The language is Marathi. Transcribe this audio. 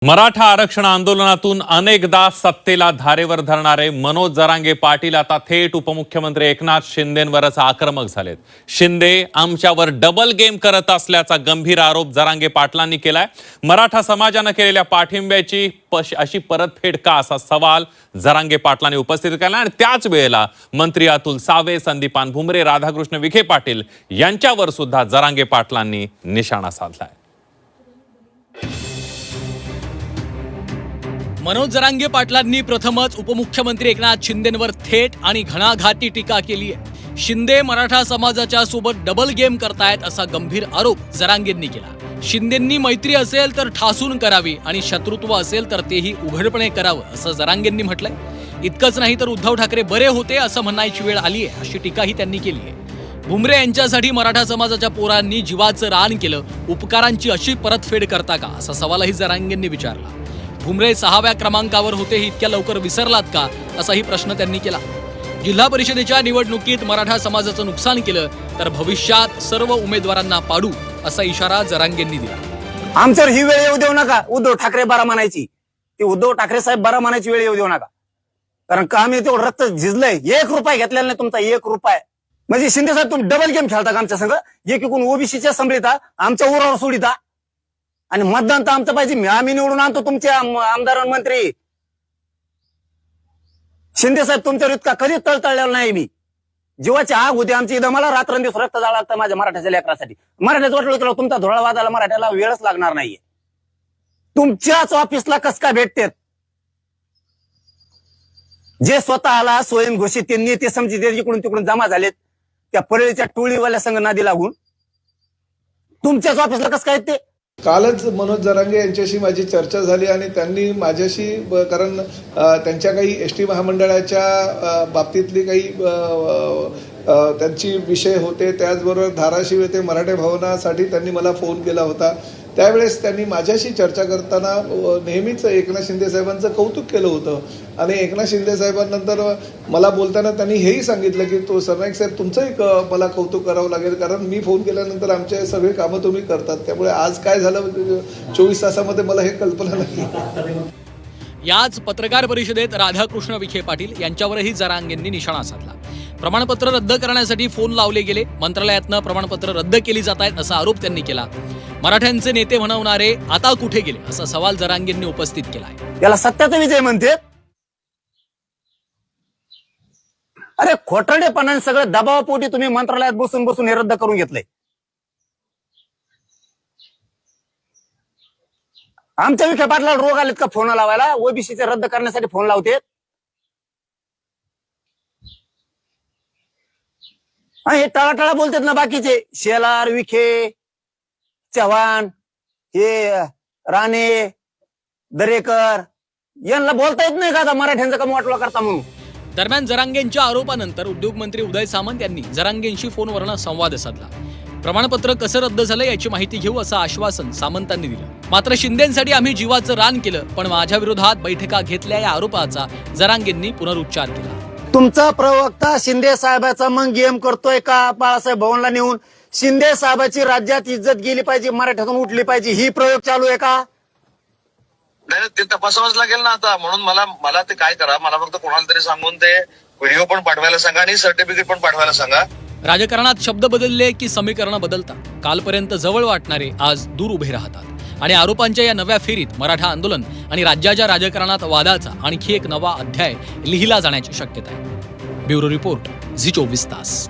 मराठा आरक्षण आंदोलनातून अनेकदा सत्तेला धारेवर धरणारे मनोज जरांगे पाटील आता थेट उपमुख्यमंत्री एकनाथ शिंदेंवरच आक्रमक झालेत. शिंदे आमच्यावर डबल गेम करत असल्याचा गंभीर आरोप जरांगे पाटलांनी केलाय. मराठा समाजाने केलेल्या पाठिंब्याची अशी परतफेड का असा सवाल जरांगे पाटलांनी उपस्थित केला. आणि त्याच वेळेला मंत्री अतुल सावे, संदीपान भुमरे, राधाकृष्ण विखे पाटील यांच्यावर सुद्धा जरांगे पाटलांनी निशाणा साधलाय. मनोज जरांगे पाटलांनी प्रथमच उपमुख्यमंत्री एकनाथ शिंदेंवर थेट आणि घणाघाती टीका केली आहे. शिंदे मराठा समाजाच्या सोबत डबल गेम करतायत असा गंभीर आरोप जरांगेंनी केला. शिंदेंनी मैत्री असेल तर ठासून करावी आणि शत्रुत्व असेल तर तेही उघडपणे करावं असं जरांगेंनी म्हटलंय. इतकंच नाही तर उद्धव ठाकरे बरे होते असं म्हणायची वेळ आली आहे अशी टीकाही त्यांनी केली आहे. भुमरे यांच्यासाठी मराठा समाजाच्या पोरांनी जीवाचं रान केलं, उपकारांची अशी परतफेड करता का असा सवालही जरांगेंनी विचारला. भुमरे 6व्या क्रमांकावर होते हे इतक्या लवकर विसरलात का असाही प्रश्न त्यांनी केला. जिल्हा परिषदेच्या निवडणुकीत मराठा समाजाचं नुकसान केलं तर भविष्यात सर्व उमेदवारांना पाडू असा इशारा जरांगेंनी दिला. आमच्यावर ही वेळ येऊ देऊ नका. उद्धव ठाकरे बारा म्हणायची, ती उद्धव ठाकरे साहेब बारा म्हणायची वेळ येऊ देऊ नका. कारण का आम्ही तेवढं रक्त झिजलंय. 1 रुपया घेतलेला नाही तुमचा, 1 रुपया. म्हणजे शिंदे साहेब तुम्ही डबल गेम खेळता का आमच्या संघ? एकीकडून ओबीसीच्या संभलिता आमच्या उरावर सोडिता आणि मतदान तर आमचं पाहिजे. आम्ही निवडून आणतो तुमचे आमदार मंत्री. शिंदे साहेब तुमच्यावर इतका कधीच तळतळलेला नाही. मी जीवाची आग होती आमची इथं. मला रात्रंदिवस रक्त जाळं लागतं माझ्या मराठ्याच्या लेकरासाठी. मराठ्याचं वाटलं तुला तुमचा धोळा वाजायला मराठ्याला वेळच लागणार नाहीये. तुमच्याच ऑफिसला कस का भेटते जे स्वतःला स्वयंघोषित ते नेते समजित इकडून तिकडून जमा झालेत त्या परळीच्या टोळीवाल्या संघ नादी लागून तुमच्याच ऑफिसला कस काय ते? कालच मनोज जरांगे यांच्याशी माझी चर्चा झाली आणि त्यांनी माझ्याशी कारण त्यांच्या काही एसटी महामंडळाच्या बाबतीतली काही त्यांची विषय होते. त्याचबरोबर धाराशिव येथे मराठा भवनासाठी त्यांनी मला फोन केला होता. त्यावेळेस त्यांनी माझ्याशी चर्चा करताना नेहमीच एकनाथ शिंदे साहेबांचं कौतुक केलं होतं आणि एकनाथ शिंदे साहेबांनंतर मला बोलताना त्यांनी हेही सांगितलं की तो सरनाईक साहेब तुमचंही मला कौतुक करावं लागेल कारण मी फोन केल्यानंतर आमचे सगळे कामं तुम्ही करतात. त्यामुळे आज काय झालं 24 तासामध्ये मला हे कल्पना नाही. याच पत्रकार परिषदेत राधाकृष्ण विखे पाटील यांच्यावरही जरांगेंनी निशाणा साधला. प्रमाणपत्र रद्द करण्यासाठी फोन लावले गेले, मंत्रालयातनं प्रमाणपत्र रद्द केली जात आहेत असा आरोप त्यांनी केला. मराठ्यांचे नेते म्हणवणारे आता कुठे गेले असा सवाल जरांगेंनी उपस्थित केलाय. याला सत्याचा विजय म्हणते. अरे खोटरडेपणाने सगळं दबावापोटी तुम्ही मंत्रालयात बसून बसून हे रद्द करून घेतलंय. आमच्या विखे पाटला रोग आलेत का फोन लावायला? ओबीसीचे रद्द करण्यासाठी फोन लावते. हे टाळाटाळा बोलतात ना बाकीचे, शेलार, विखे, चव्हाण, हे राणे, दरेकर, यांना बोलता येत नाही का आता मराठ्यांचा कमी वाटला करता म्हणून? दरम्यान जरांगेंच्या आरोपानंतर उद्योगमंत्री उदय सामंत यांनी जरांगेंशी फोनवरनं संवाद साधला. प्रमाणपत्र कसं रद्द झालं याची माहिती घेऊ असं आश्वासन सामंतांनी दिलं. मात्र शिंदेंसाठी आम्ही जीवाचं रान केलं पण माझ्या विरोधात बैठका घेतल्या या आरोपाचा जरांगेंनी पुनरुच्चार केला. तुमचा प्रवक्ता शिंदे साहेबाचा मग गेम करतोय का? बाळासाहेब भवनला नेऊन शिंदे साहेबाची राज्यात इज्जत गेली पाहिजे, मराठ्यातून उठली पाहिजे, ही प्रयोग चालू आहे का? नाही ते तपासावंच लागेल ना आता. म्हणून मला ते काय करा, मला फक्त कोणाला तरी सांगून ते व्हिडिओ पण पाठवायला सांगा आणि सर्टिफिकेट पण पाठवायला सांगा. राजकारणात शब्द बदलले की समीकरणं बदलतात. कालपर्यंत जवळ वाटणारे आज दूर उभे राहतात आणि आरोपांच्या या नव्या फेरीत मराठा आंदोलन आणि राज्याच्या राजकारणात वादाचा आणखी एक नवा अध्याय लिहिला जाण्याची शक्यता आहे. ब्युरो रिपोर्ट, झी 24 तास.